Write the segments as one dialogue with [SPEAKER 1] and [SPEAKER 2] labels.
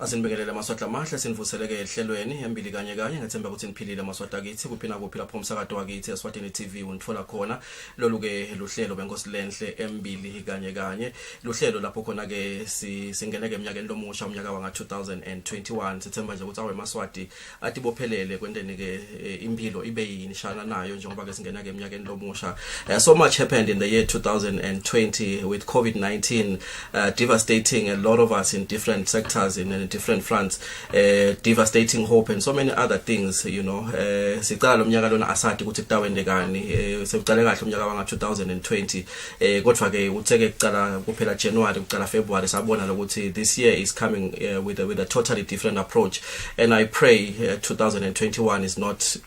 [SPEAKER 1] Asinibingelele amaswati amahle sinivuseleke ehlelweni Embili Kanye Kanye ngethemba ukuthi niphilile amaswati akithi kuphina kuphi lapho umsakazo wakithi Eswatini TV unithola khona lolu ke luhlelo benkosi lenhle Embili Kanye Kanye luhlelo lapho khona ke singeneke eminyakeni lomusha umnyaka wa 2021 sithemba nje ukuthi awe maswati atibophelele kwenteni ke impilo ibe yinishana nayo njengoba ke singena ke eminyakeni lomusha. So much happened in the year 2020 with COVID-19 devastating a lot of us in different sectors in different fronts, devastating hope and so many other things, you know. Siqala lo mnyaka lona asathi ukuthi kutawendekani, sekuqale kahle umnyaka wa 2020 kodwa ke utheke kuqala kuphela January kuqala February sabona ukuthi this year is coming with a totally different approach, and I pray 2021 is not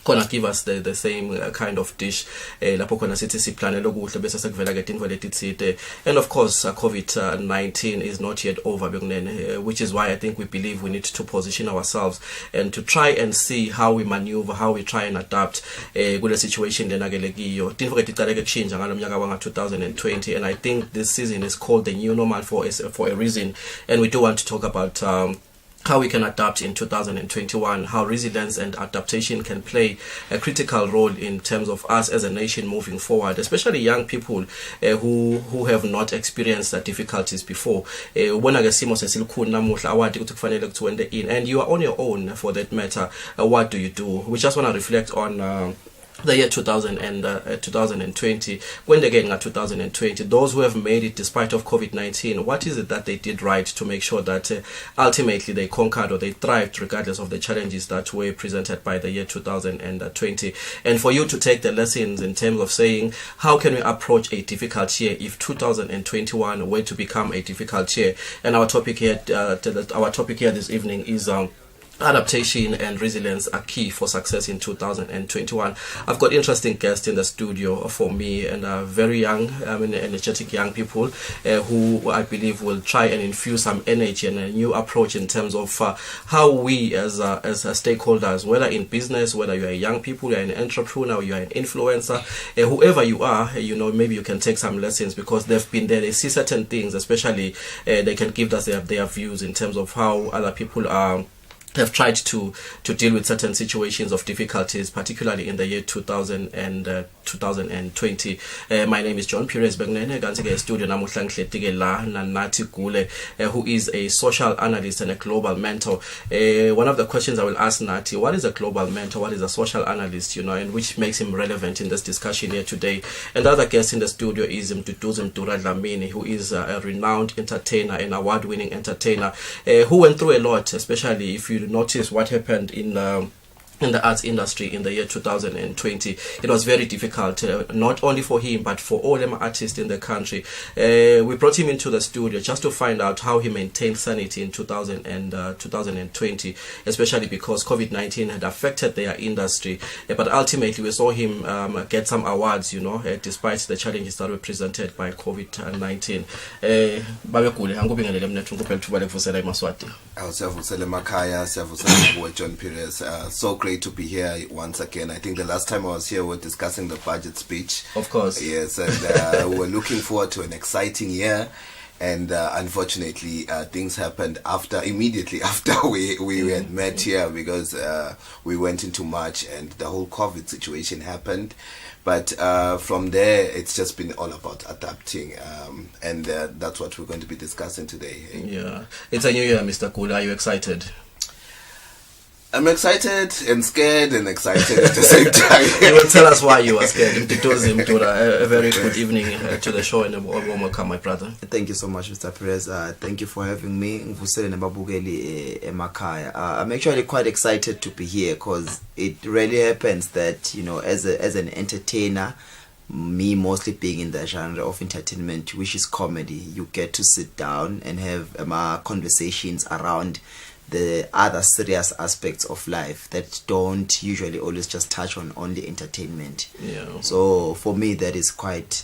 [SPEAKER 1] gonna give us the same kind of dish lapho khona sithi siplanele okuhle bese sekuvela ke into letitsite. And of course COVID-19 is not yet over bekunene, which is why I think we believe we need to position ourselves and to try and see how we maneuver, how we try and adapt kule situation lena ke lekiyo into ke tiqale ke kushintsha ngalo mnyaka wa 2020, and I think this season is called the new normal for a reason, and we do want to talk about how we can adapt in 2021, how resilience and adaptation can play a critical role in terms of us as a nation moving forward, especially young people who have not experienced the difficulties before. Ubona ke simo sesilukhuni namuhla awadi ukuthi kufanele kuthi in, and you are on your own for that matter. What do you do? We just want to reflect on the year 2020, when again at 2020, those who have made it despite of COVID-19, what is it that they did right to make sure that ultimately they conquered or they thrived regardless of the challenges that were presented by the year 2020? And for you to take the lessons in terms of saying, how can we approach a difficult year if 2021 were to become a difficult year? And our topic here this evening is adaptation and resilience are key for success in 2021. I've got interesting guests in the studio for me, and very young, energetic young people who I believe will try and infuse some energy and a new approach in terms of how we as stakeholders, whether in business, whether you are young people, you are an entrepreneur, you are an influencer, whoever you are, you know, maybe you can take some lessons because they've been there, they see certain things, especially they can give us their views in terms of how other people have tried to deal with certain situations of difficulties, particularly in the year 2020. My name is John Perez Begnene, Ganzige studio namuhla ngihletike la nathi Gule, who is a social analyst and a global mentor. One of the questions I will ask Nati, what is a global mentor, what is a social analyst, you know, and which makes him relevant in this discussion here today. And the other guest in the studio is Mduduzi Dlamini, who is a renowned entertainer, an award-winning entertainer, who went through a lot, especially if you notice what happened in the arts industry in the year 2020. It was very difficult, not only for him but for all them artists in the country. We brought him into the studio just to find out how he maintained sanity in 2020, especially because COVID-19 had affected their industry. But ultimately we saw him get some awards, you know, despite the challenges that were presented by COVID-19.
[SPEAKER 2] John Perez, so great to be here once again. I think the last time I was here we were discussing the budget speech.
[SPEAKER 1] Of course.
[SPEAKER 2] Yes, and we were looking forward to an exciting year. And unfortunately, things happened immediately after we had met here, because we went into March and the whole COVID situation happened. But from there, it's just been all about adapting, and that's what we're going to be discussing today.
[SPEAKER 1] Yeah, it's a new year, Mr. Kula. Are you excited?
[SPEAKER 2] I'm excited and scared and excited at the same time.
[SPEAKER 1] You will tell us why you are scared. A very good evening to the show, and a warm welcome, my brother.
[SPEAKER 3] Thank you so much, Mr. Perez. Thank you for having me. I'm actually quite excited to be here because it really happens that, you know, as an entertainer, me mostly being in the genre of entertainment, which is comedy, you get to sit down and have conversations around the other serious aspects of life that don't usually always just touch on only entertainment.
[SPEAKER 1] Yeah.
[SPEAKER 3] So for me, that is quite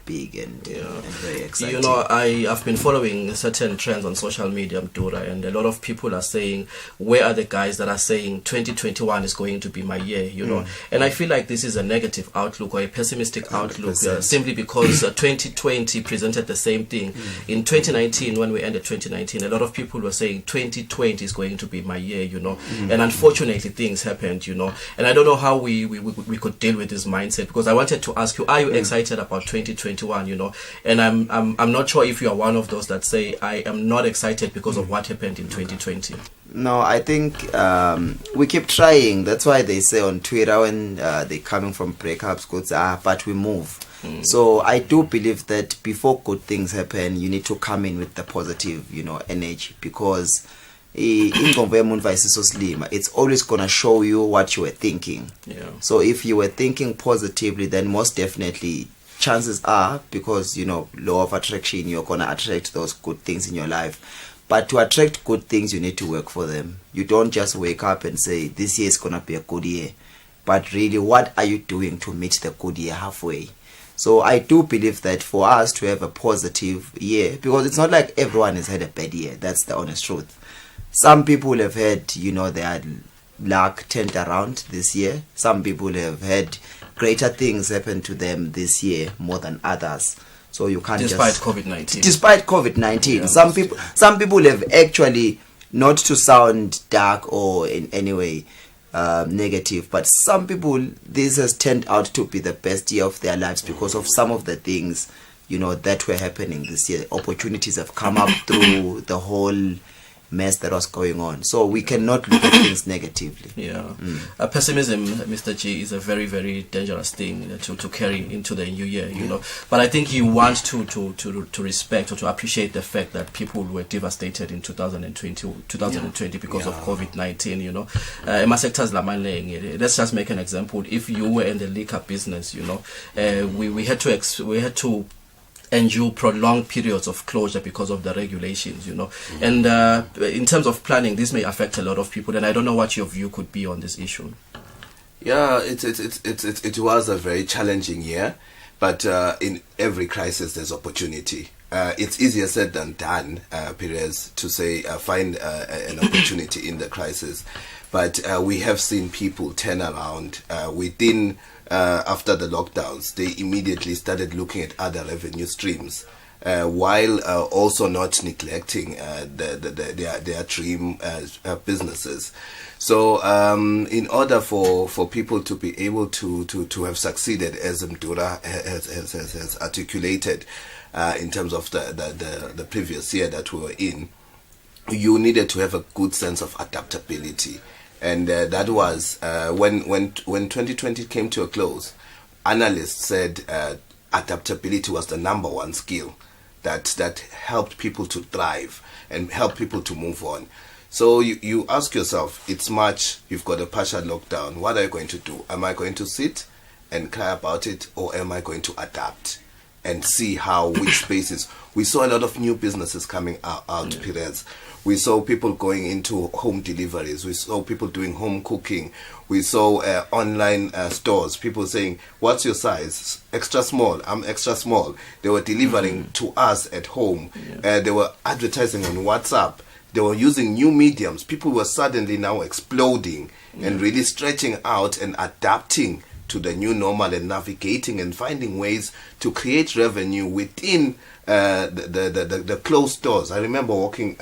[SPEAKER 3] big and very exciting.
[SPEAKER 1] You know, I've been following certain trends on social media, Mdura, and a lot of people are saying, where are the guys that are saying 2021 is going to be my year, you know? And I feel like this is a negative outlook or a pessimistic outlook, simply because 2020 presented the same thing. In 2019, when we ended 2019, a lot of people were saying 2020 is going to be my year, you know? And unfortunately, things happened, you know? And I don't know how we could deal with this mindset, because I wanted to ask you, are you excited about 2021, you know? And I'm not sure if you are one of those that say, I am not excited because of what happened in 2020.
[SPEAKER 3] No, I think we keep trying. That's why they say on Twitter when they're coming from breakups, goods, but we move. So I do believe that before good things happen, you need to come in with the positive, you know, energy, because it's always going to show you what you were thinking.
[SPEAKER 1] Yeah.
[SPEAKER 3] So if you were thinking positively, then most definitely chances are, because, you know, law of attraction, you're going to attract those good things in your life. But to attract good things, you need to work for them. You don't just wake up and say, this year is going to be a good year. But really, what are you doing to meet the good year halfway? So I do believe that for us to have a positive year, because it's not like everyone has had a bad year. That's the honest truth. Some people have had, you know, their luck turned around this year. Some people have had greater things happen to them this year more than others. So you can't
[SPEAKER 1] Despite COVID-19.
[SPEAKER 3] Despite COVID-19.
[SPEAKER 1] Yeah,
[SPEAKER 3] some people have actually, not to sound dark or in any way negative, but some people, this has turned out to be the best year of their lives because of some of the things, you know, that were happening this year. Opportunities have come up through the whole mess that was going on. So we cannot look at things negatively.
[SPEAKER 1] Yeah. Pessimism, Mr. G, is a very, very dangerous thing to carry into the new year, you know. But I think you want to respect or to appreciate the fact that people were devastated in 2020 because of COVID-19, you know. Let's just make an example. If you were in the liquor business, you know, we had to endure prolonged periods of closure because of the regulations, you know. And in terms of planning, this may affect a lot of people, and I don't know what your view could be on this issue.
[SPEAKER 2] Yeah, it was a very challenging year, but in every crisis there's opportunity. It's easier said than done, Perez, to say find an opportunity in the crisis. But we have seen people turn around within. After the lockdowns, they immediately started looking at other revenue streams, while also not neglecting their dream businesses. So, in order for people to be able to have succeeded, as Mdura has articulated, in terms of the previous year that we were in, you needed to have a good sense of adaptability. And that was when 2020 came to a close. Analysts said adaptability was the number one skill that helped people to thrive and help people to move on. So you ask yourself, it's March, you've got a partial lockdown. What are you going to do? Am I going to sit and cry about it, or am I going to adapt and see which spaces? We saw a lot of new businesses coming out Perez. We saw people going into home deliveries. We saw people doing home cooking. We saw online stores, people saying, what's your size? Extra small. I'm extra small. They were delivering to us at home. They were advertising on WhatsApp. They were using new mediums. People were suddenly now exploding and really stretching out and adapting to the new normal and navigating and finding ways to create revenue within the closed stores. I remember walking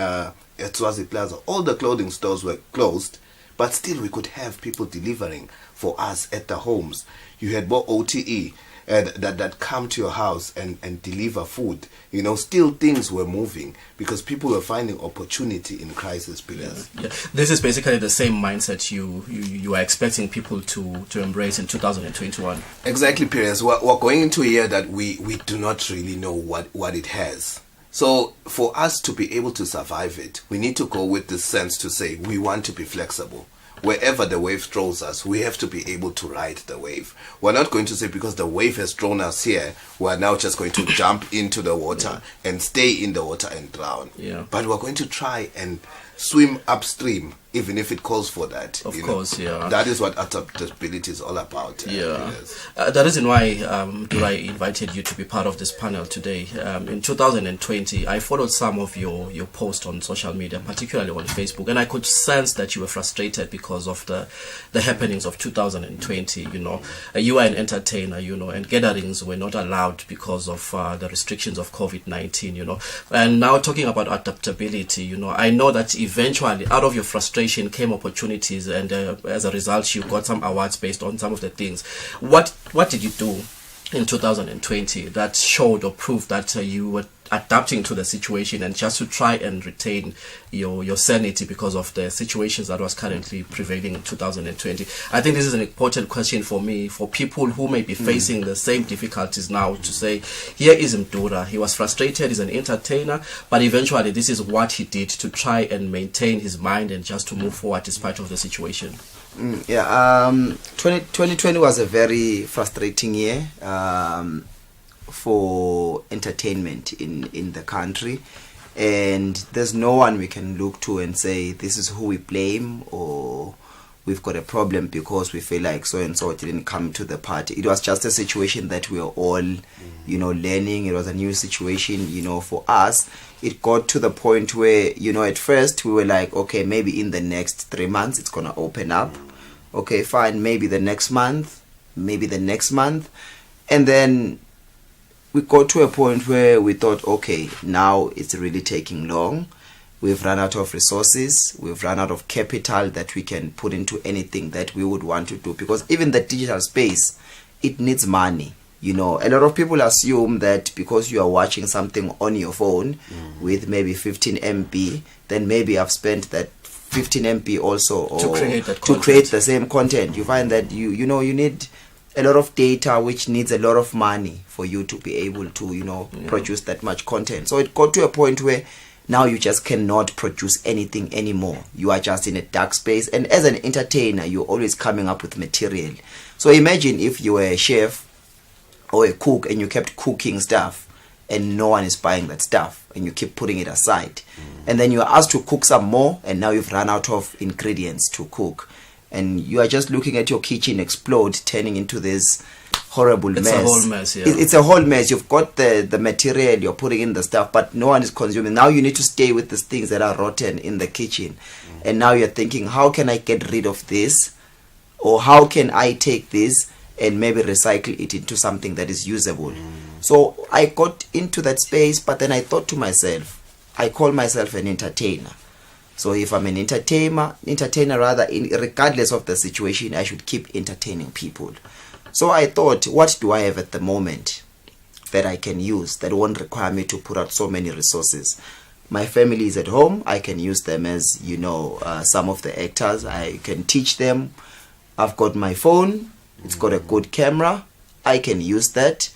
[SPEAKER 2] at Swazi Plaza, all the clothing stores were closed, but still we could have people delivering for us at the homes. You had more OTE that come to your house and deliver food. You know, still things were moving because people were finding opportunity in crisis periods.
[SPEAKER 1] Yeah. This is basically the same mindset you are expecting people to embrace in 2021.
[SPEAKER 2] Exactly, Perez. We're going into a year that we do not really know what it has. So for us to be able to survive it, we need to go with the sense to say we want to be flexible. wherever the wave throws us, we have to be able to ride the wave. We're not going to say because the wave has thrown us here, we're now just going to jump into the water and stay in the water and drown.
[SPEAKER 1] Yeah.
[SPEAKER 2] But we're going to try and swim upstream, even if it calls for that.
[SPEAKER 1] Of course, yeah.
[SPEAKER 2] That is what adaptability is all about.
[SPEAKER 1] Yeah.
[SPEAKER 2] Yes.
[SPEAKER 1] The reason why I invited you to be part of this panel today, in 2020, I followed some of your posts on social media, particularly on Facebook, and I could sense that you were frustrated because of the happenings of 2020. You are an entertainer, and gatherings were not allowed because of the restrictions of COVID-19. And now talking about adaptability, I know that eventually out of your frustration came opportunities, and as a result you got some awards based on some of the things. What did you do in 2020 that showed or proved that you were adapting to the situation and just to try and retain your sanity because of the situations that was currently prevailing in 2020? I think this is an important question for me, for people who may be facing the same difficulties now, to say, here is Mdura. He was frustrated, he's an entertainer, but eventually this is what he did to try and maintain his mind and just to move forward despite of the situation.
[SPEAKER 3] 2020 was a very frustrating year for entertainment in the country, and there's no one we can look to and say this is who we blame or we've got a problem because we feel like so and so didn't come to the party. It was just a situation that we were all learning. It was a new situation for us. It got to the point where at first we were like, okay, maybe in the next 3 months it's gonna open up. Okay, fine, maybe the next month, and then we got to a point where we thought, okay, now it's really taking long. We've run out of resources. We've run out of capital that we can put into anything that we would want to do. Because even the digital space, it needs money. A lot of people assume that because you are watching something on your phone with maybe 15 MB, then maybe I've spent that 15 MB also
[SPEAKER 1] to create that
[SPEAKER 3] to create the same content. You find that you need a lot of data, which needs a lot of money for you to be able to produce that much content. So it got to a point where now you just cannot produce anything anymore. You are just in a dark space, and as an entertainer you're always coming up with material. So imagine if you were a chef or a cook and you kept cooking stuff and no one is buying that stuff and you keep putting it aside, and then you are asked to cook some more and now you've run out of ingredients to cook, and you are just looking at your kitchen explode, turning into this horrible mess.
[SPEAKER 1] It's a whole mess, yeah.
[SPEAKER 3] It's a whole mess. You've got the material, you're putting in the stuff, but no one is consuming. Now you need to stay with these things that are rotten in the kitchen. And now you're thinking, how can I get rid of this? Or how can I take this and maybe recycle it into something that is usable? So I got into that space, but then I thought to myself, I call myself an entertainer. So if I'm an entertainer rather, regardless of the situation, I should keep entertaining people. So I thought, what do I have at the moment that I can use that won't require me to put out so many resources? My family is at home. I can use them as, some of the actors. I can teach them. I've got my phone. It's got a good camera. I can use that.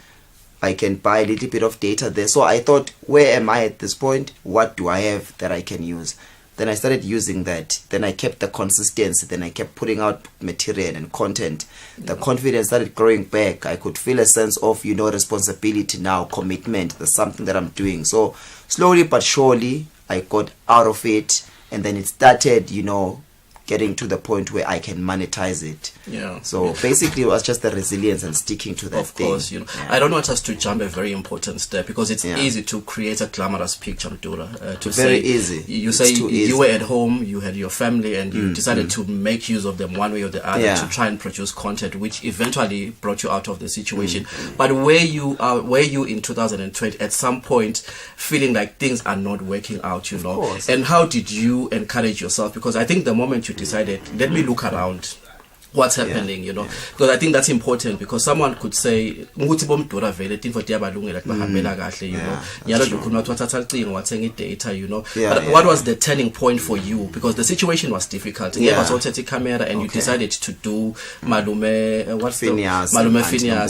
[SPEAKER 3] I can buy a little bit of data there. So I thought, where am I at this point? What do I have that I can use? Then I started using that. Then I kept the consistency. Then I kept putting out material and content. The confidence started growing back. I could feel a sense of, responsibility now, commitment. There's something that I'm doing. So slowly but surely, I got out of it. And then it started, getting to the point where I can monetize it.
[SPEAKER 1] Yeah.
[SPEAKER 3] So basically it was just the resilience and sticking to that thing.
[SPEAKER 1] Of course, I don't want us to jump a very important step, because it's easy to create a glamorous picture, Dura.
[SPEAKER 3] Easy.
[SPEAKER 1] You say you were at home, you had your family, and you decided to make use of them one way or the other to try and produce content, which eventually brought you out of the situation. But were you in 2020 at some point feeling like things are not working out,
[SPEAKER 3] Of course.
[SPEAKER 1] And how did you encourage yourself? Because I think the moment you decided, let me look around what's happening, because I think that's important, because someone could say ukuthi bomdura vele tinfo tiyabalungela bahambela kahle, nyalo dukhuluma wathatha ucingo wathenga idata, but what was the turning point for you? Because the situation was difficult. You was also camera and you decided to do Malume Phineas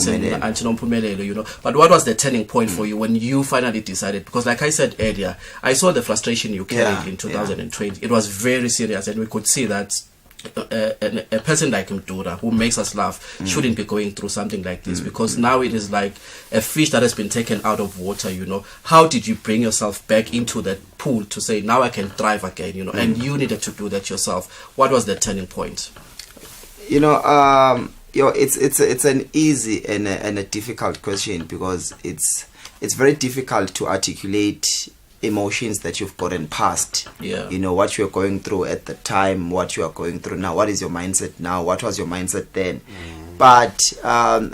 [SPEAKER 1] and Antinompumelelo, but what was the turning point for you when you finally decided? Because like I said earlier, I saw the frustration you carried in 2020. It was very serious, and we could see that a person like Mdura who makes us laugh shouldn't be going through something like this, because now it is like a fish that has been taken out of water, you know. How did you bring yourself back into that pool to say, now I can thrive again, you know? And you needed to do that yourself. What was the turning point?
[SPEAKER 3] You know, it's an easy and a difficult question, because it's very difficult to articulate emotions that you've gotten past.
[SPEAKER 1] Yeah.
[SPEAKER 3] You know, what you're going through at the time, what you are going through now, what is your mindset now, what was your mindset then. But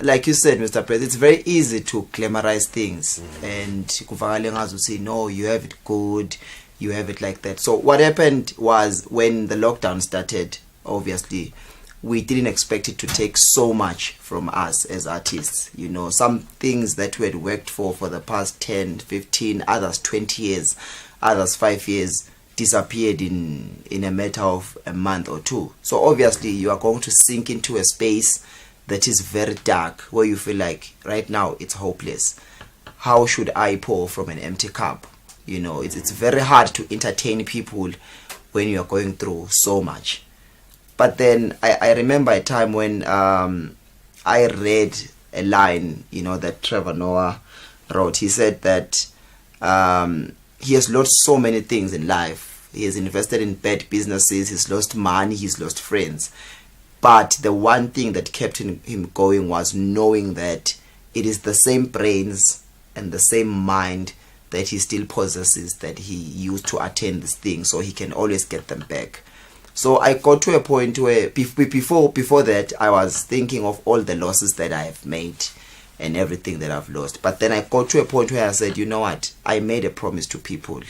[SPEAKER 3] like you said, Mr. President, it's very easy to glamorize things and kuvakale ngazi say, no, you have it good, you have it like that. So what happened was, when the lockdown started, obviously we didn't expect it to take so much from us as artists. You know, some things that we had worked for the past 10, 15, others 20 years, others 5 years, disappeared in a matter of a month or two. So obviously you are going to sink into a space that is very dark, where you feel like right now it's hopeless. How should I pour from an empty cup? You know, it's very hard to entertain people when you are going through so much. But then I remember a time when I read a line, you know, that Trevor Noah wrote. He said that he has lost so many things in life. He has invested in bad businesses, he's lost money, he's lost friends. But the one thing that kept him going was knowing that it is the same brains and the same mind that he still possesses that he used to attain this thing, so he can always get them back. So I got to a point where before that, I was thinking of all the losses that I have made and everything that I've lost. But then I got to a point where I said, you know what? I made a promise to people,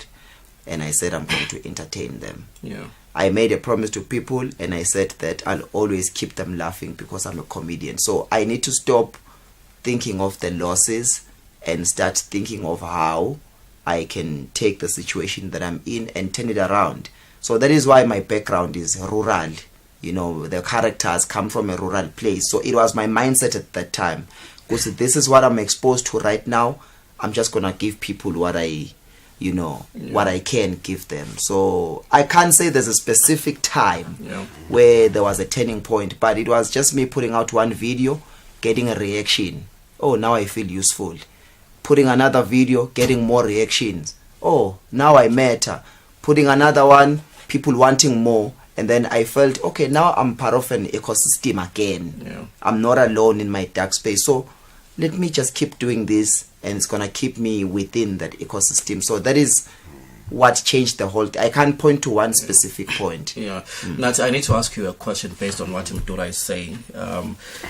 [SPEAKER 3] and I said I'm going to entertain them.
[SPEAKER 1] Yeah.
[SPEAKER 3] I made a promise to people, and I said that I'll always keep them laughing, because I'm a comedian. So I need to stop thinking of the losses and start thinking of how I can take the situation that I'm in and turn it around. So that is why my background is rural. You know, the characters come from a rural place. So it was my mindset at that time, because this is what I'm exposed to right now. I'm just going to give people what I can give them. So I can't say there's a specific time where there was a turning point, but it was just me putting out one video, getting a reaction. Oh, now I feel useful. Putting another video, getting more reactions. Oh, now I matter. Putting another one, people wanting more, and then I felt, okay, now I'm part of an ecosystem again.
[SPEAKER 1] Yeah.
[SPEAKER 3] I'm not alone in my dark space. So let me just keep doing this, and it's gonna keep me within that ecosystem. So that is what changed the whole I can't point to one specific point.
[SPEAKER 1] Yeah. Nat, I need to ask you a question based on what Mdura is saying.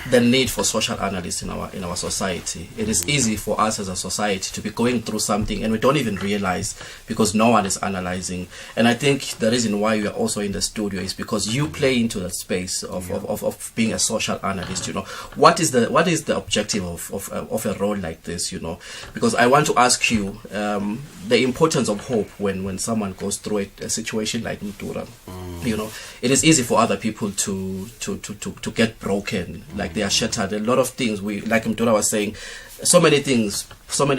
[SPEAKER 1] The need for social analysts in our society. It is easy for us as a society to be going through something and we don't even realize, because no one is analyzing. And I think the reason why you are also in the studio is because you play into that space of being a social analyst. You know, what is the objective of a role like this? You know, because I want to ask you the importance of hope when someone goes through a situation like Mdura. You know, it is easy for other people to get broken, like they are shattered. A lot of things, like Mdura was saying, so many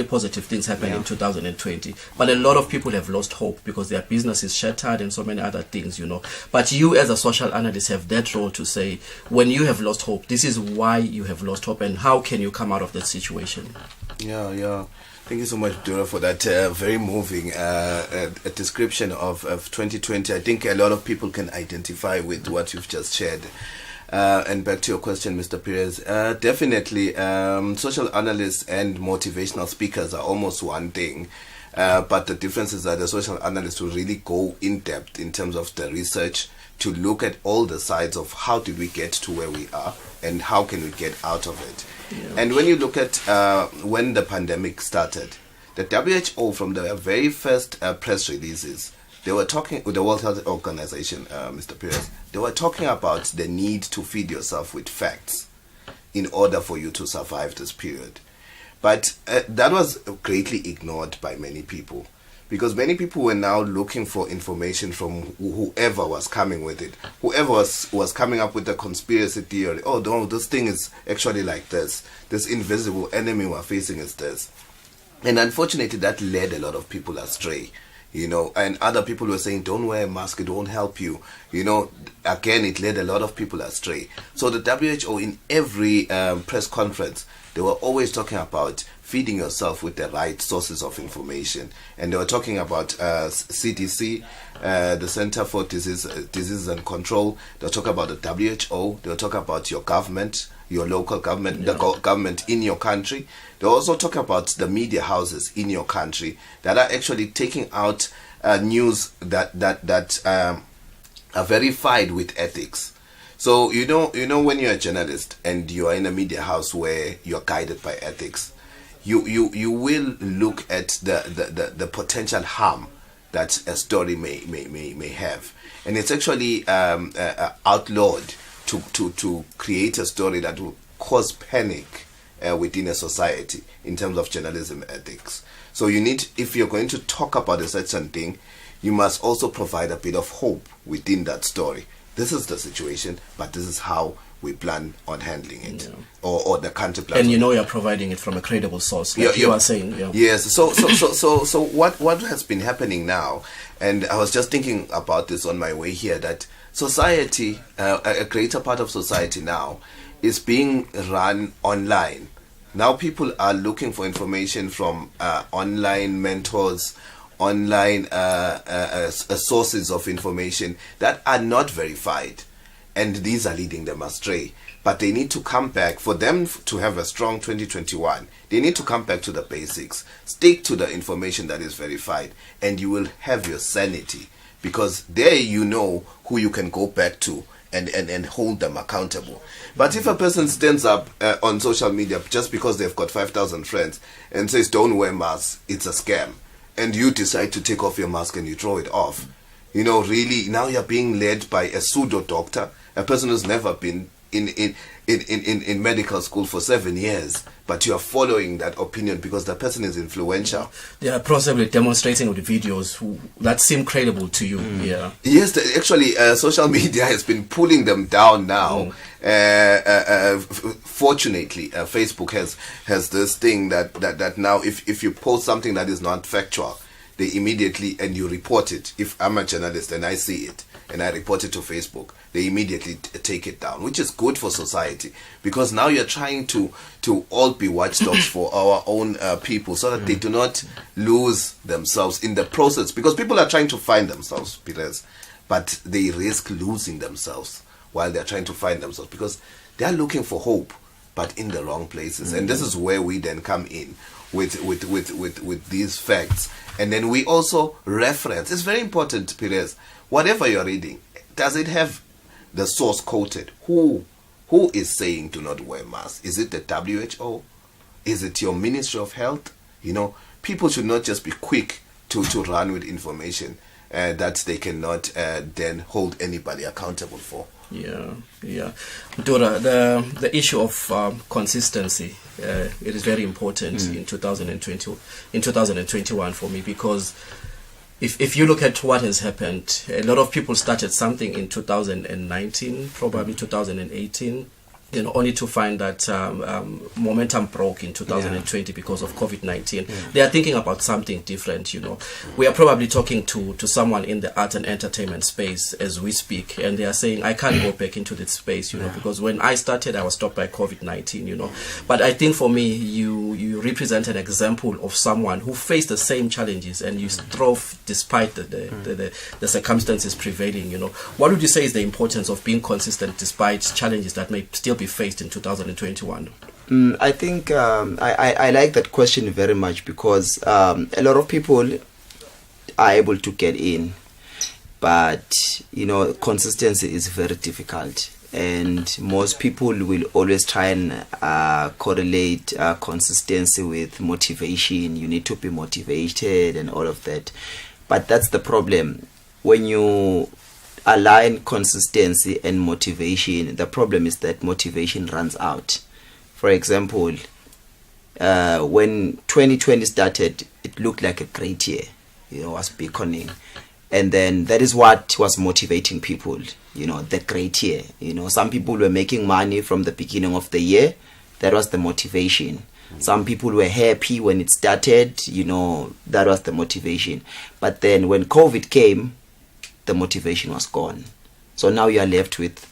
[SPEAKER 1] positive things happened in 2020, but a lot of people have lost hope because their business is shattered and so many other things, you know. But you as a social analyst have that role to say, when you have lost hope, this is why you have lost hope and how can you come out of that situation.
[SPEAKER 2] Thank you so much, Dura, for that very moving a description of 2020. I think a lot of people can identify with what you've just shared. And back to your question, Mr. Perez, definitely social analysts and motivational speakers are almost one thing. But the difference is that the social analysts will really go in depth in terms of the research to look at all the sides of how did we get to where we are and how can we get out of it. Yeah. And when you look at when the pandemic started, the WHO, from the very first press releases, they were talking with the World Health Organization, Mr. Perez, they were talking about the need to feed yourself with facts in order for you to survive this period. But that was greatly ignored by many people, because many people were now looking for information from whoever was coming with it. Whoever was coming up with the conspiracy theory. Oh, no, this thing is actually like this. This invisible enemy we're facing is this. And unfortunately, that led a lot of people astray and other people were saying, don't wear a mask, it won't help you. Again, it led a lot of people astray. So the WHO, in every press conference, they were always talking about feeding yourself with the right sources of information. And they were talking about CDC, the Center for Diseases and Control. They were talking about the WHO. They were talking about your government, your local government, the government in your country. They also talk about the media houses in your country that are actually taking out news that are verified with ethics. So when you're a journalist and you are in a media house where you're guided by ethics, you will look at the potential harm that a story may have, and it's actually outlawed to create a story that will cause panic within a society in terms of journalism ethics. So if you're going to talk about a certain thing, you must also provide a bit of hope within that story. This is the situation, but this is how we plan on handling it, or the country plans.
[SPEAKER 1] And you're providing it from a credible source, like you are saying. Yeah.
[SPEAKER 2] Yes. So what has been happening now, and I was just thinking about this on my way here, that society, a greater part of society now, is being run online. Now people are looking for information from online mentors, online sources of information that are not verified, and these are leading them astray. But they need to come back. For them to have a strong 2021, they need to come back to the basics, stick to the information that is verified, and you will have your sanity, because there you know who you can go back to and hold them accountable. But if a person stands up on social media just because they've got 5,000 friends and says don't wear masks, it's a scam, and you decide to take off your mask and you throw it off, really now you're being led by a pseudo doctor, a person who's never been in medical school for 7 years, but you are following that opinion because the person is influential.
[SPEAKER 1] They are possibly demonstrating with videos that seem credible to you. Yeah.
[SPEAKER 2] Yes, actually, social media has been pulling them down now. Fortunately, Facebook has this thing that now if you post something that is not factual, they immediately, and you report it. If I'm a journalist and I see it and I report it to Facebook, they immediately take it down, which is good for society, because now you're trying to all be watchdogs for our own people, so that they do not lose themselves in the process, because people are trying to find themselves, but they risk losing themselves while they're trying to find themselves, because they're looking for hope but in the wrong places. And this is where we then come in with these facts, and then we also reference. It's very important, Perez, whatever you're reading, does it have the source quoted? Who is saying do not wear masks? Is it the WHO? Is it your Ministry of Health? People should not just be quick to run with information that they cannot then hold anybody accountable for.
[SPEAKER 1] Yeah. Dora, the issue of consistency, it is very important in 2021 for me, because if you look at what has happened, a lot of people started something in 2019, probably 2018, only to find that momentum broke in 2020 because of COVID-19. They are thinking about something different, We are probably talking to someone in the art and entertainment space as we speak, and they are saying, I can't go back into that space, because when I started, I was stopped by COVID-19, But I think for me, you represent an example of someone who faced the same challenges, and you strove despite the circumstances prevailing, What would you say is the importance of being consistent despite challenges that may still be faced in 2021?
[SPEAKER 3] I think I like that question very much, because a lot of people are able to get in, but consistency is very difficult, and most people will always try and correlate consistency with motivation. You need to be motivated and all of that, but that's the problem. When you align consistency and motivation, the problem is that motivation runs out. For example, when 2020 started, it looked like a great year, was beaconing, and then that is what was motivating people, the great year. Some people were making money from the beginning of the year. That was the motivation. Some people were happy when it started, that was the motivation. But then when COVID came, the motivation was gone. So now you are left with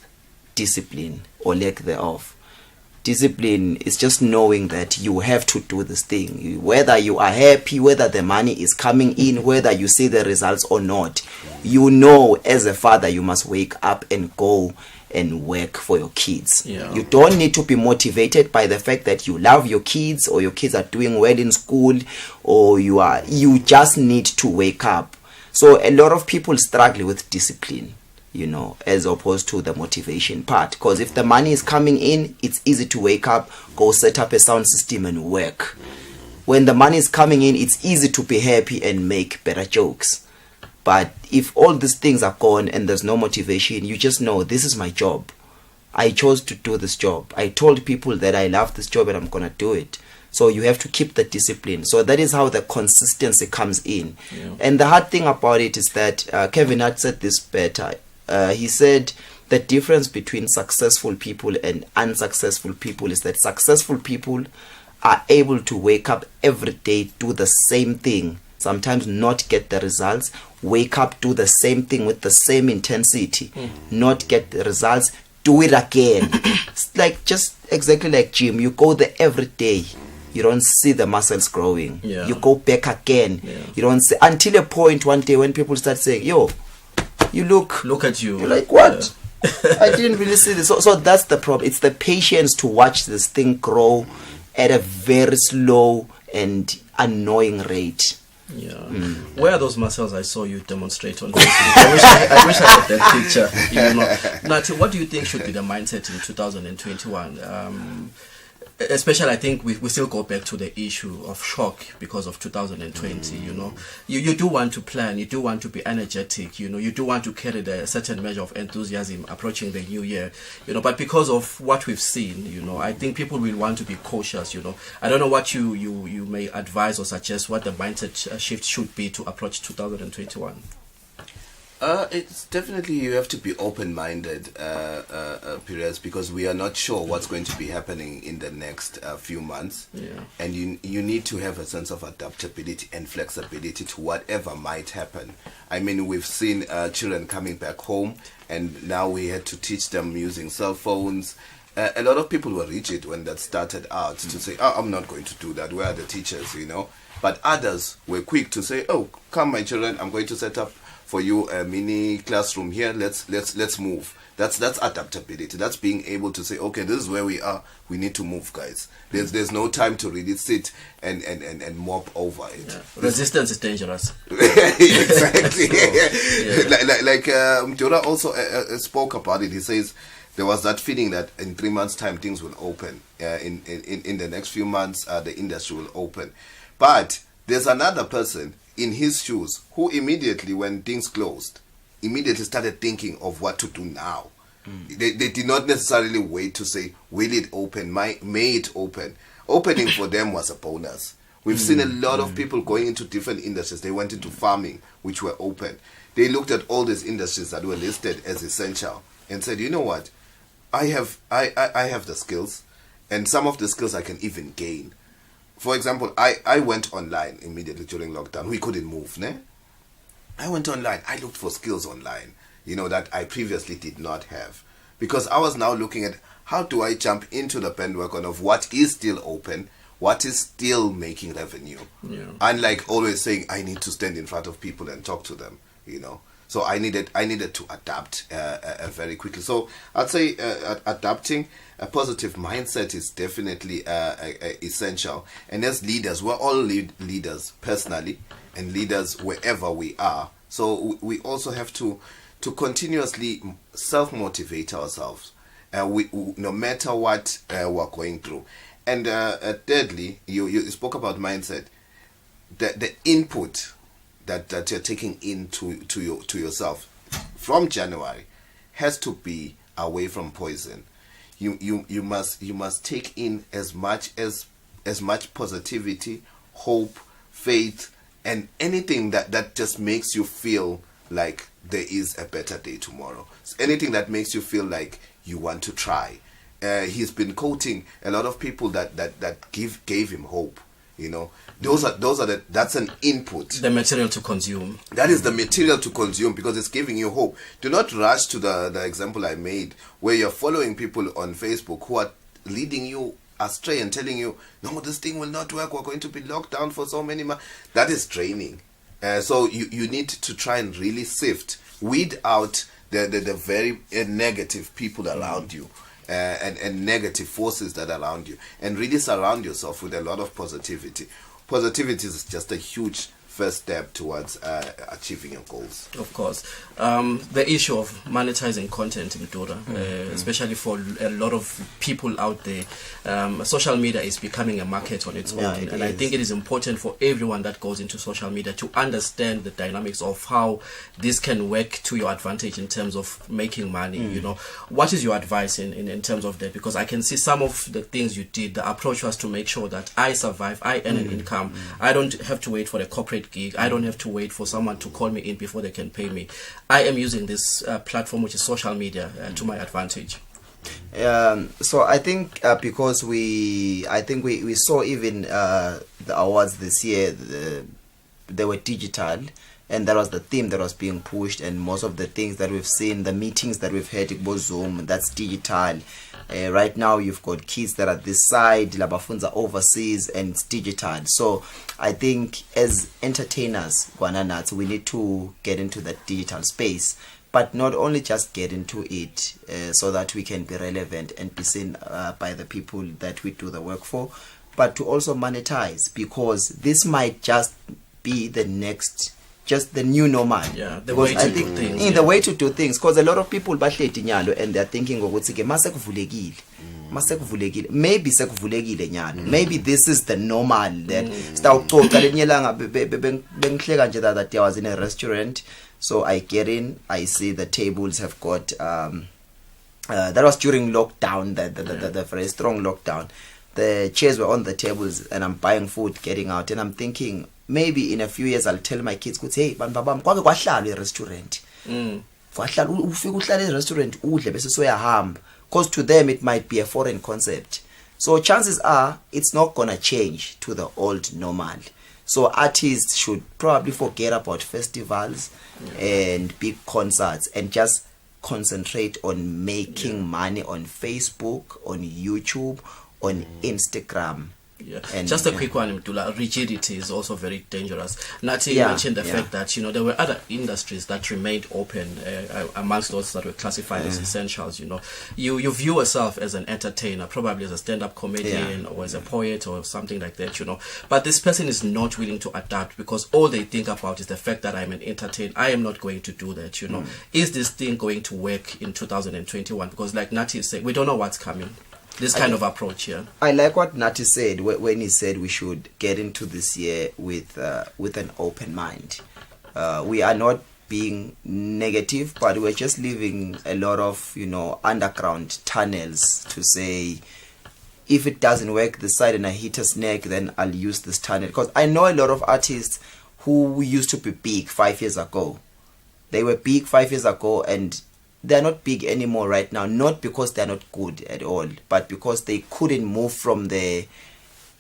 [SPEAKER 3] discipline or lack thereof. Discipline is just knowing that you have to do this thing, whether you are happy, whether the money is coming in, whether you see the results or not. As a father, you must wake up and go and work for your kids. You don't need to be motivated by the fact that you love your kids or your kids are doing well in school, or you just need to wake up. So a lot of people struggle with discipline, as opposed to the motivation part. Because if the money is coming in, it's easy to wake up, go set up a sound system and work. When the money is coming in, it's easy to be happy and make better jokes. But if all these things are gone and there's no motivation, you just know, this is my job. I chose to do this job. I told people that I love this job and I'm going to do it. So you have to keep the discipline. So that is how the consistency comes in. And the hard thing about it is that Kevin had said this better. He said the difference between successful people and unsuccessful people is that successful people are able to wake up every day, do the same thing, sometimes not get the results, wake up, do the same thing with the same intensity, not get the results, do it again. It's like just exactly like gym. You go there every day. You don't see the muscles growing. You go back again. You don't see, until a point one day when people start saying, yo, you look at you. You're like, what? I didn't really see this. So that's the problem. It's the patience to watch this thing grow at a very slow and annoying rate.
[SPEAKER 1] Where are those muscles I saw you demonstrate on Facebook? I wish I had that picture. Nati, what do you think should be the mindset in 2021? Especially, I think we still go back to the issue of shock because of 2020. You do want to plan, you do want to be energetic, you do want to carry a certain measure of enthusiasm approaching the new year, but because of what we've seen, I think people will want to be cautious. I don't know what you may advise or suggest what the mindset shift should be to approach 2021.
[SPEAKER 2] It's definitely, you have to be open-minded, Perez, because we are not sure what's going to be happening in the next few months. And you need to have a sense of adaptability and flexibility to whatever might happen. I mean, we've seen children coming back home, and now we had to teach them using cell phones. A lot of people were rigid when that started out to say, I'm not going to do that. Where are the teachers, But others were quick to say, come, my children, I'm going to set up for you a mini classroom here. Let's move. That's adaptability. That's being able to say, okay, this is where we are. We need to move, guys. There's no time to really sit and mop over it.
[SPEAKER 1] Resistance is dangerous.
[SPEAKER 2] Exactly. Like Mjora also spoke about it. He says there was that feeling that in 3 months' time things will open. In the next few months, the industry will open. But there's another person in his shoes who immediately, when things closed, immediately started thinking of what to do now. They did not necessarily wait to say, will it open? May it open? Opening for them was a bonus. We've seen a lot of people going into different industries. They went into farming, which were open. They looked at all these industries that were listed as essential and said, you know what? I have the skills, and some of the skills I can even gain. For example, I went online immediately during lockdown. We couldn't move, ne? I went online. I looked for skills online, that I previously did not have. Because I was now looking at how do I jump into the bandwagon of what is still open, what is still making revenue. Unlike always saying, I need to stand in front of people and talk to them, So I needed to adapt very quickly. So I'd say adapting a positive mindset is definitely essential. And as leaders, we're all leaders personally and leaders wherever we are. So we also have to continuously self-motivate ourselves, no matter what we're going through. And thirdly, you spoke about mindset. The input that you're taking into yourself from January has to be away from poison. You must take in as much positivity, hope, faith, and anything that just makes you feel like there is a better day tomorrow. Anything that makes you feel like you want to try. he's been quoting a lot of people that gave him hope. That's an input.
[SPEAKER 1] The material to consume.
[SPEAKER 2] That is the material to consume, because it's giving you hope. Do not rush to the example I made, where you're following people on Facebook who are leading you astray and telling you, no, this thing will not work, we're going to be locked down for so many months. That is draining. So you need to try and really weed out the very negative people around you. And negative forces that are around you, and really surround yourself with a lot of positivity. Positivity is just a huge first step towards achieving your goals.
[SPEAKER 1] Of course. The issue of monetizing content in Dura, especially for a lot of people out there, social media is becoming a market on its own. And I think it is important for everyone that goes into social media to understand the dynamics of how this can work to your advantage in terms of making money. What is your advice in terms of that? Because I can see some of the things you did, the approach was to make sure that I survive, I earn an income. I don't have to wait for a corporate gig. I don't have to wait for someone to call me in before they can pay me. I am using this platform, which is social media, to my advantage.
[SPEAKER 3] So I think because we saw even the awards this year, they were digital, and that was the theme that was being pushed, and most of the things that we've seen, the meetings that we've had, it was Zoom, that's digital. Right now you've got kids that are this side, labafunza overseas, and it's digital. So I think as entertainers, we need to get into that digital space, but not only just get into it so that we can be relevant and be seen by the people that we do the work for, but to also monetize, because this might just be the next, just the new normal.
[SPEAKER 1] Yeah, the way to do things.
[SPEAKER 3] The way to do things, because a lot of people bahleti nyalo and they're thinking ukuthi ke mase kuvulekile, maybe sekuvulekile nyalo, maybe this is the normal that stawucoca lenyelanga bengihleka nje that I was in a restaurant, so I get in, I see the tables have got that was during lockdown, the very strong lockdown. The chairs were on the tables and I'm buying food, getting out, and I'm thinking maybe in a few years I'll tell my kids, hey, babam kwake kwahlala e-restaurant. Kwahlala ufika uhlala e-restaurant udle bese soyahamba, because to them it might be a foreign concept. So chances are it's not gonna change to the old normal. So artists should probably forget about festivals and big concerts and just concentrate on making money on Facebook, on YouTube, on Instagram.
[SPEAKER 1] Yeah. And just a quick one, Mdula. Rigidity is also very dangerous. Nati mentioned the fact that there were other industries that remained open amongst those that were classified as essentials. You view yourself as an entertainer, probably as a stand-up comedian or as a poet or something like that. But this person is not willing to adapt because all they think about is the fact that I'm an entertainer. I am not going to do that. Is this thing going to work in 2021? Because like Nati is saying, we don't know what's coming. This kind of approach here. I
[SPEAKER 3] like what Nati said when he said we should get into this year with an open mind. We are not being negative, but we're just leaving a lot of underground tunnels to say, if it doesn't work this side and I hit a snake, then I'll use this tunnel. Because I know a lot of artists who used to be big 5 years ago. They were big 5 years ago and they're not big anymore right now, not because they're not good at all, but because they couldn't move from the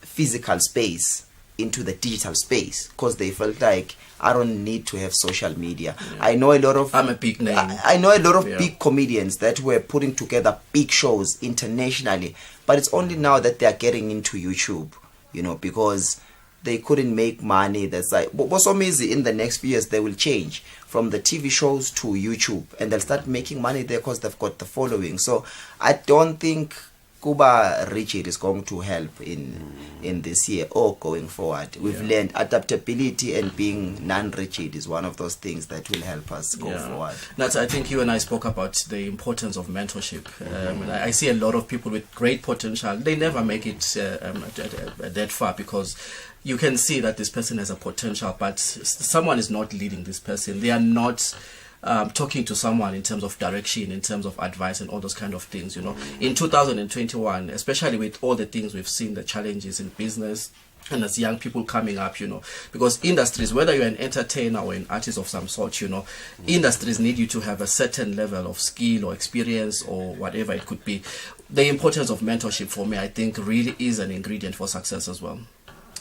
[SPEAKER 3] physical space into the digital space, because they felt like, I don't need to have social media. I know a lot of
[SPEAKER 1] I'm a big name.
[SPEAKER 3] I know a lot of big comedians that were putting together big shows internationally, but it's only now that they're getting into YouTube, because they couldn't make money. That's like, but so easy. In the next few years they will change from the TV shows to YouTube, and they'll start making money there because they've got the following. So I don't think Kuba Rigid is going to help in this year or going forward. We've learned adaptability, and being non-rigid is one of those things that will help us go forward.
[SPEAKER 1] That's, I think you and I spoke about the importance of mentorship. I see a lot of people with great potential. They never make it that far because you can see that this person has a potential, but someone is not leading this person. They are not talking to someone in terms of direction, in terms of advice and all those kind of things. In 2021, especially with all the things we've seen, the challenges in business, and as young people coming up, because industries, whether you're an entertainer or an artist of some sort, industries need you to have a certain level of skill or experience or whatever it could be. the importance of mentorship for me, I think, really is an ingredient for success as well.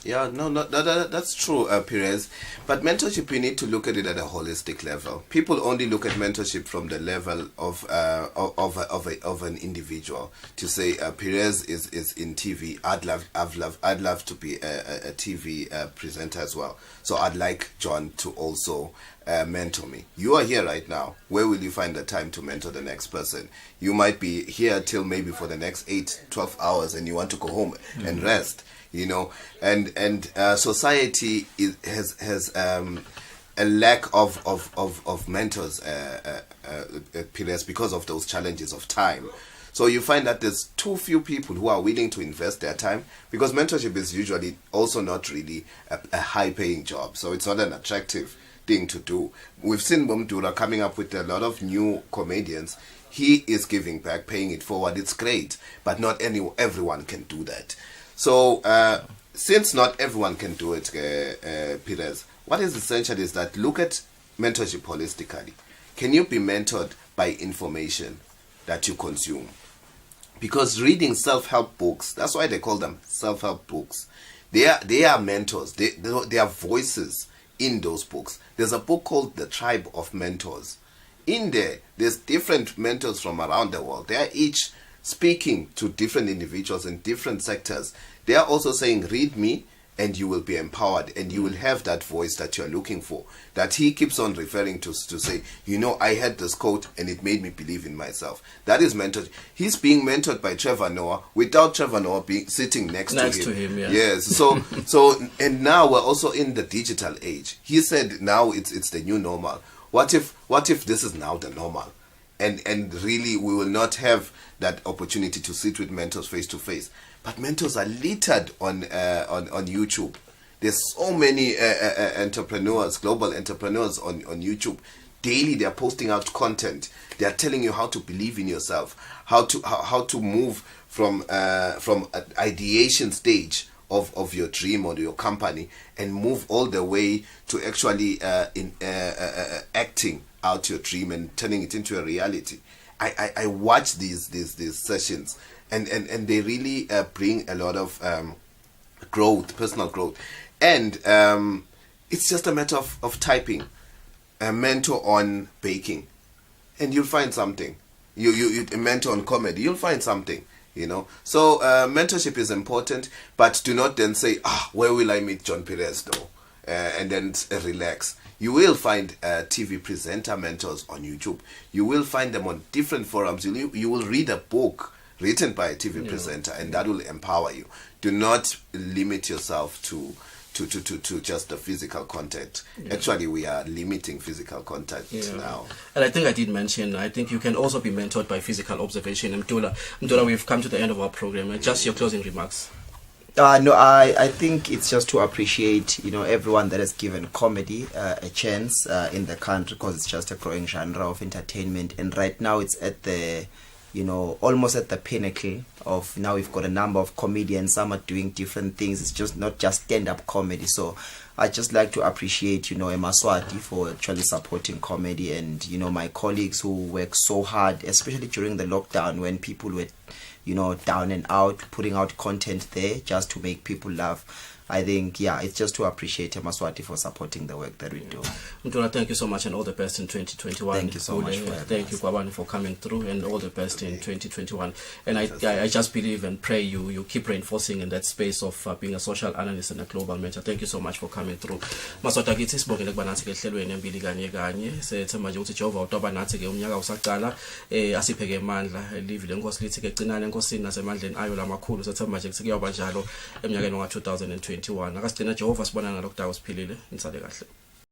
[SPEAKER 2] Yeah, no, that's true, Perez. But mentorship, we need to look at it at a holistic level. People only look at mentorship from the level of an individual. To say Perez is in TV, I'd love to be a TV presenter as well. So I'd like John to also mentor me. You are here right now. Where will you find the time to mentor the next person? You might be here till maybe for the next 8-12 hours, and you want to go home and rest. You know, and society has a lack of mentors, periods, because of those challenges of time. So you find that there's too few people who are willing to invest their time, because mentorship is usually also not really a high-paying job. So it's not an attractive thing to do. We've seen Mumdura coming up with a lot of new comedians. He is giving back, paying it forward. It's great, but not everyone can do that. So, since not everyone can do it, Perez, what is essential is that look at mentorship holistically. Can you be mentored by information that you consume? Because reading self-help books, that's why they call them self-help books. They are mentors. They are voices in those books. There's a book called The Tribe of Mentors. In there's different mentors from around the world. They are each speaking to different individuals in different sectors. They are also saying, read me and you will be empowered, and you will have that voice that you're looking for, that he keeps on referring to say, you know, I had this quote and it made me believe in myself. That is mentored. He's being mentored by Trevor Noah without Trevor Noah being sitting next to him.
[SPEAKER 1] Yeah.
[SPEAKER 2] Yes. So and now we're also in the digital age. He said now it's the new normal. What if this is now the normal? And really we will not have that opportunity to sit with mentors face to face. But mentors are littered on YouTube. There's so many entrepreneurs, global entrepreneurs on YouTube. Daily they are posting out content. They are telling you how to believe in yourself, how to move from an ideation stage of your dream or your company, and move all the way to actually acting out your dream and turning it into a reality. I watch these sessions, and they really bring a lot of growth, personal growth, and it's just a matter of typing a mentor on baking, and you'll find something. You a mentor on comedy, you'll find something. You know, so mentorship is important, but do not then say, where will I meet John Perez though, and then relax. You will find TV presenter mentors on YouTube. You will find them on different forums. You will read a book written by a TV presenter, and that will empower you. Do not limit yourself to just the physical content. Actually, we are limiting physical content now.
[SPEAKER 1] And I think I did mention, I think you can also be mentored by physical observation. Mdula, we've come to the end of our program. Just your closing remarks.
[SPEAKER 3] No, I think it's just to appreciate, everyone that has given comedy a chance in the country, because it's just a growing genre of entertainment. And right now it's at the, almost at the pinnacle of, now we've got a number of comedians. Some are doing different things. It's just not just stand-up comedy. So I just like to appreciate, Eswatini for actually supporting comedy, and, my colleagues who work so hard, especially during the lockdown when people were down and out, putting out content there just to make people laugh. I think, it's just to appreciate Eswatini for supporting the work that we do.
[SPEAKER 1] Mdula, thank you so much, and all the best in 2021.
[SPEAKER 3] Thank you so much.
[SPEAKER 1] Thank you, Kwabani, for coming through, and all the best in 2021. And I just believe and pray you keep reinforcing in that space of being a social analyst and a global mentor. Thank you so much for coming through. Maswata kithi sibongele kuba nathi ke ehlelweni Embili Kanye Kanye. Sethemba nje ukuthi Jehova utoba nathi ke umnyaka usaqala asipheke amandla live lenkosi lithi ke gcinana enkosini nasemandleni ayo lamakhulu. Sethemba nje kuyoba njalo eminyakeni wa 2021. Akasigcina Jehova sibona ngalokho dawo siphilile. Insale kahle.